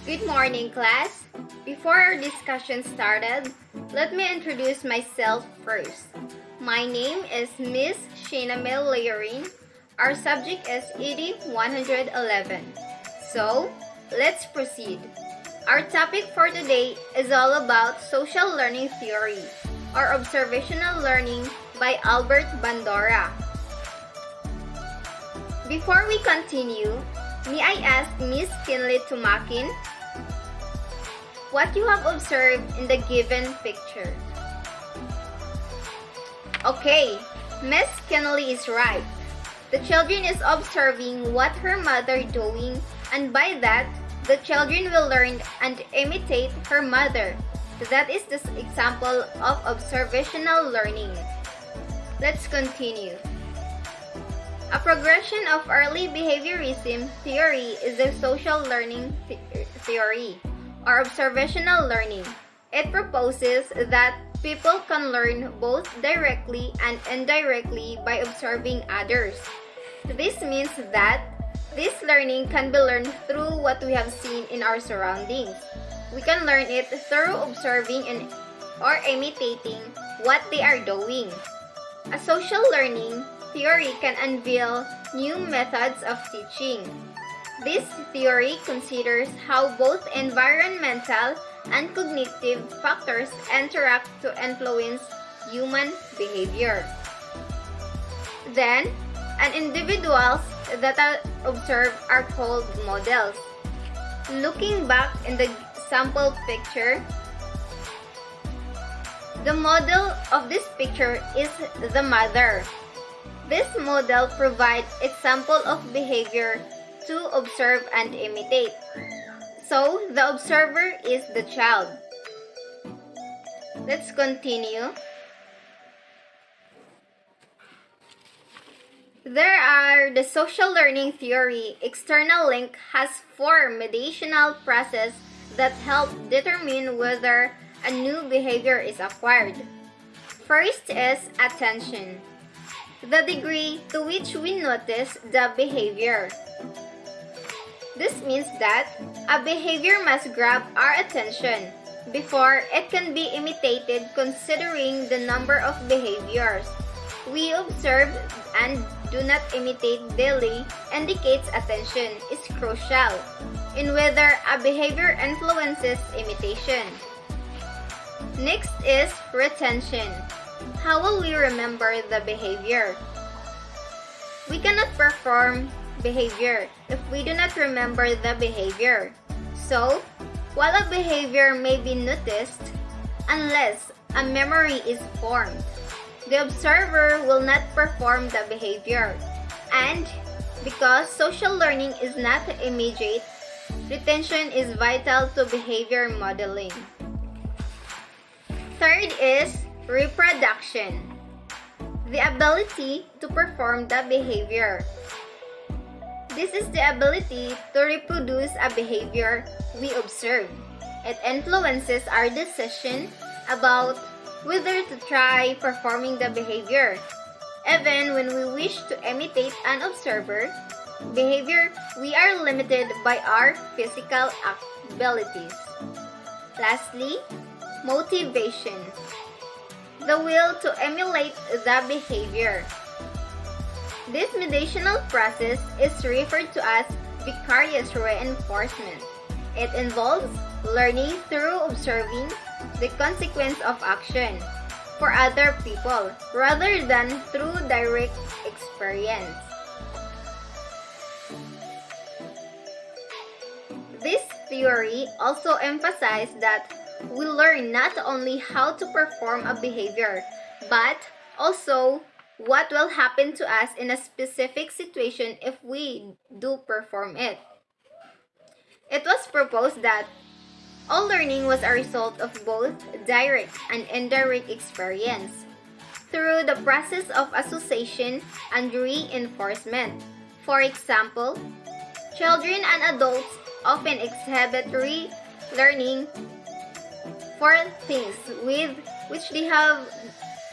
Good morning, class. Before our discussion started, let me introduce myself first. My name is Miss Shena Leorin. Our subject is ED 111. So, let's proceed. Our topic for today is all about social learning theory or observational learning by Bandura. Before we continue, may I ask Miss Kinley Tumakin what you have observed in the given picture? Okay, Miss Kinley is right. The children is observing what her mother doing, and by that, the children will learn and imitate her mother. That is the example of observational learning. Let's continue. A progression of early behaviorism theory is the social learning theory or observational learning. It proposes that people can learn both directly and indirectly by observing others. This means that this learning can be learned through what we have seen in our surroundings. We can learn it through observing or imitating what they are doing. A social learning theory can unveil new methods of teaching. This theory considers how both environmental and cognitive factors interact to influence human behavior. Then, individuals that are observed are called models. Looking back in the sample picture, the model of this picture is the mother. This model provides example of behavior to observe and imitate. So, the observer is the child. Let's continue. There are the social learning theory. External link has 4 mediational processes that help determine whether a new behavior is acquired. First is attention, the degree to which we notice the behavior. This means that a behavior must grab our attention before it can be imitated. Considering the number of behaviors we observe and do not imitate daily indicates attention is crucial in whether a behavior influences imitation. Next is retention. How will we remember the behavior? We cannot perform behavior if we do not remember the behavior. So, while a behavior may be noticed, unless a memory is formed, the observer will not perform the behavior. And because social learning is not immediate, retention is vital to behavior modeling. Third is reproduction, the ability to perform the behavior. This is the ability to reproduce a behavior we observe. It influences our decision about whether to try performing the behavior. Even when we wish to imitate an observer behavior, we are limited by our physical abilities. Lastly, motivation, the will to emulate the behavior. This mediational process is referred to as vicarious reinforcement. It involves learning through observing the consequence of action for other people rather than through direct experience. This theory also emphasizes that we learn not only how to perform a behavior, but also what will happen to us in a specific situation if we do perform it. It was proposed that all learning was a result of both direct and indirect experience through the process of association and reinforcement. For example, children and adults often exhibit learning for things with which they have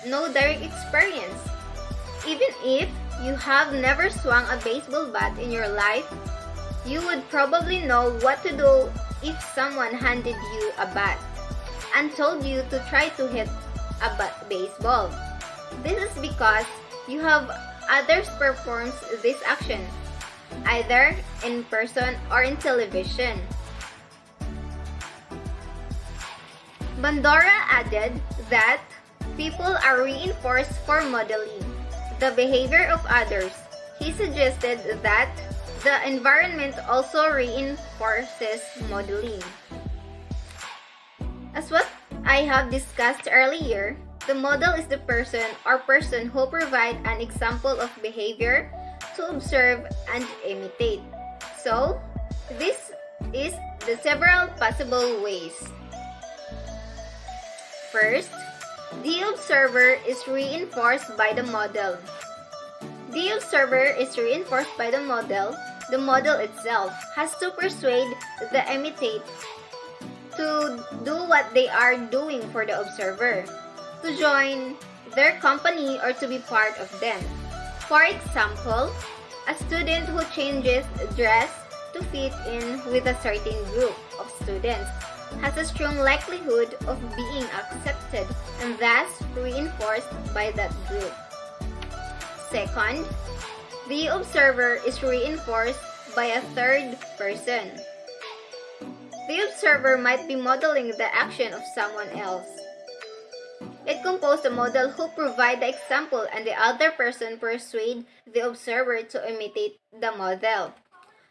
no direct experience. Even if you have never swung a baseball bat in your life, you would probably know what to do if someone handed you a bat and told you to try to hit a baseball. This is because you have others perform this action, either in person or in television. Bandura added that people are reinforced for modeling the behavior of others. He suggested that the environment also reinforces modeling. As what I have discussed earlier, the model is the person or person who provide an example of behavior to observe and imitate. So, this is the several possible ways. First, the observer is reinforced by the model. The observer is reinforced by the model. The model itself has to persuade the imitate to do what they are doing for the observer, to join their company or to be part of them. For example, a student who changes dress to fit in with a certain group of students has a strong likelihood of being accepted and thus reinforced by that group. Second, the observer is reinforced by a third person. The observer might be modeling the action of someone else. It composed a model who provide the example and the other person persuade the observer to imitate the model.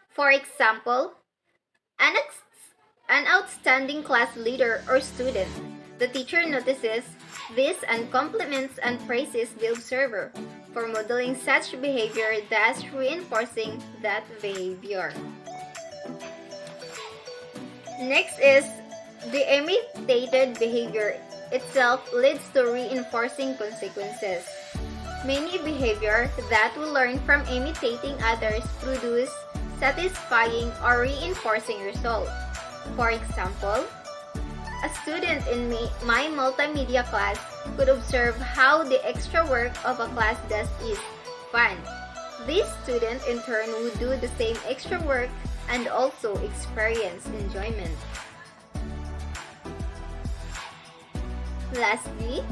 For example, an outstanding class leader or student. The teacher notices this and compliments and praises the observer for modeling such behavior, thus reinforcing that behavior. Next is the imitated behavior itself leads to reinforcing consequences. Many behavior that we learn from imitating others produce satisfying or reinforcing results. For example, a student in my multimedia class could observe how the extra work of a class does is fun. This student in turn would do the same extra work and also experience enjoyment. Lastly,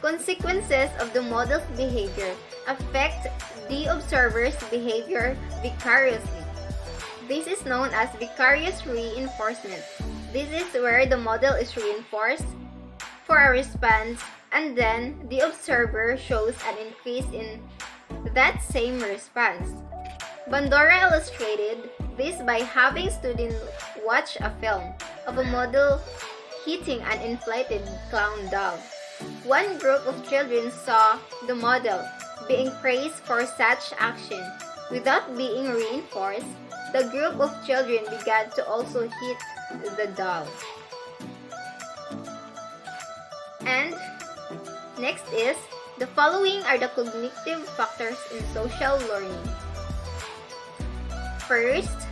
consequences of the model's behavior affect the observer's behavior vicariously. This is known as vicarious reinforcement. This is where the model is reinforced for a response and then the observer shows an increase in that same response. Bandura illustrated this by having students watch a film of a model hitting an inflated clown doll. One group of children saw the model being praised for such action. Without being reinforced, the group of children began to also hit the doll. And next is, the following are the cognitive factors in social learning. First,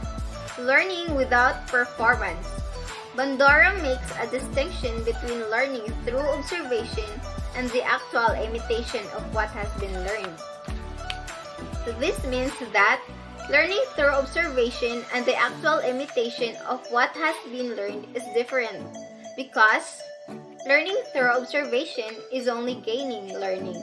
learning without performance. Bandura makes a distinction between learning through observation and the actual imitation of what has been learned. This means that learning through observation and the actual imitation of what has been learned is different, because learning through observation is only gaining learning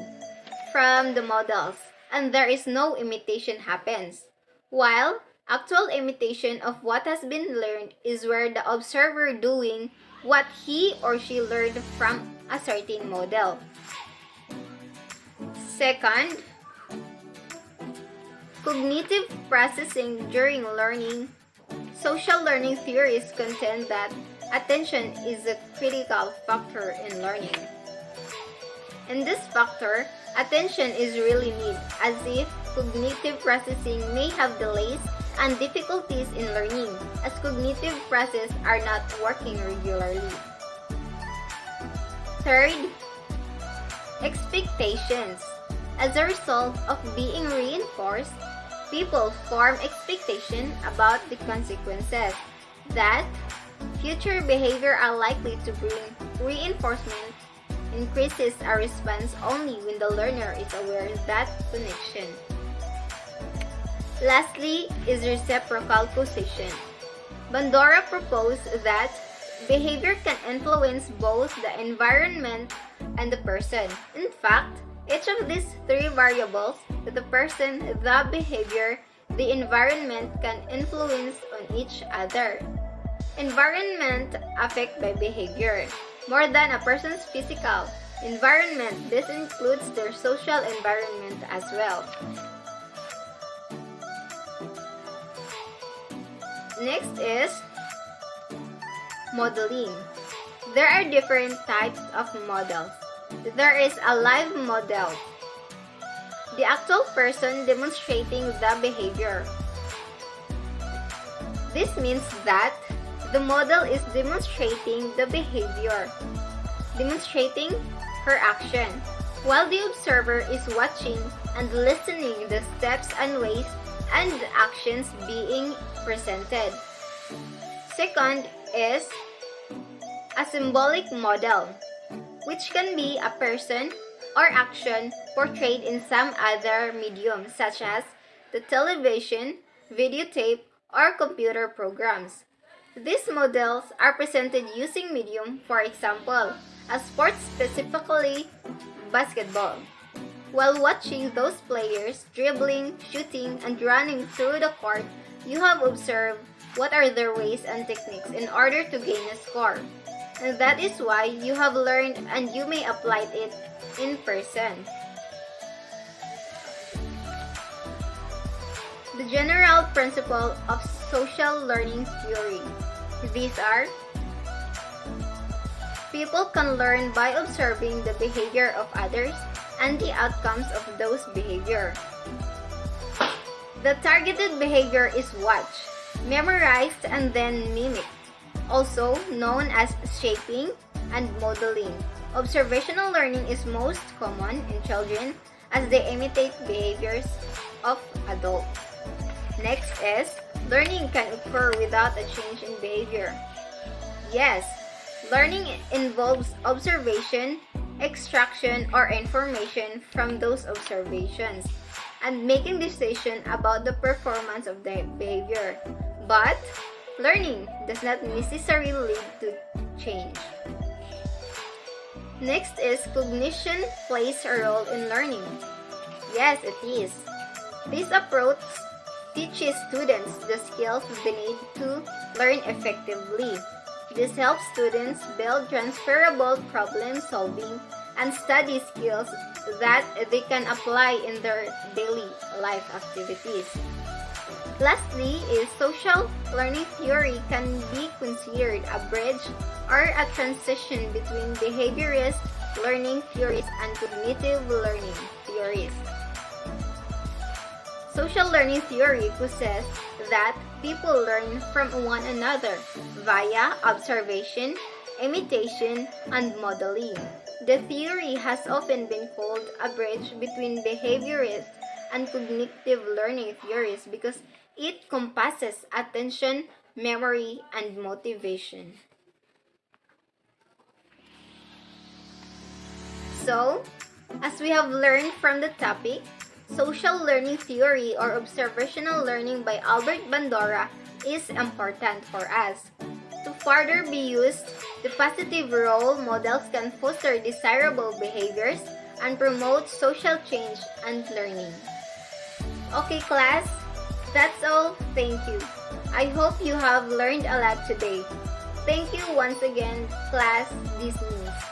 from the models, and there is no imitation happens, while actual imitation of what has been learned is where the observer doing what he or she learned from a certain model. Second, cognitive processing during learning. Social learning theories contend that attention is a critical factor in learning. In this factor, attention is really needed, as if cognitive processing may have delays and difficulties in learning, as cognitive processes are not working regularly. Third, expectations. As a result of being reinforced, people form expectation about the consequences that future behavior are likely to bring. Reinforcement increases a response only when the learner is aware of that connection. Lastly is reciprocal causation. Bandura proposed that behavior can influence both the environment and the person. In fact, each of these three variables, the person, the behavior, the environment, can influence on each other. Environment affected by behavior. More than a person's physical environment, this includes their social environment as well. Next is modeling. There are different types of models. There is a live model, the actual person demonstrating the behavior. This means that the model is demonstrating the behavior, demonstrating her action, while the observer is watching and listening the steps and ways and actions being presented. Second is a symbolic model, which can be a person or action portrayed in some other medium such as the television, videotape, or computer programs. These models are presented using medium, for example, a sport, specifically basketball. While watching those players dribbling, shooting, and running through the court, you have observed what are their ways and techniques in order to gain a score. And that is why you have learned and you may apply it in person. The general principle of social learning theory. These are: people can learn by observing the behavior of others and the outcomes of those behavior. The targeted behavior is watched, memorized, and then mimicked, also known as shaping and modeling. Observational learning is most common in children as they imitate behaviors of adults. Next is, learning can occur without a change in behavior. Yes, learning involves observation, extraction, or information from those observations, and making decisions about the performance of the behavior. But learning does not necessarily lead to change. Next is, cognition plays a role in learning. Yes, it is. This approach teaches students the skills they need to learn effectively. This helps students build transferable problem solving and study skills that they can apply in their daily life activities. Lastly is, social learning theory can be considered a bridge or a transition between behaviorist learning theories and cognitive learning theories. Social learning theory possesses that people learn from one another via observation, imitation, and modeling. The theory has often been called a bridge between behaviorist and cognitive learning theories because it compasses attention, memory, and motivation. So, as we have learned from the topic, social learning theory or observational learning by Albert Bandura is important for us. To further be used, the positive role models can foster desirable behaviors and promote social change and learning. Okay, class, that's all. Thank you. I hope you have learned a lot today. Thank you once again, class dismissed.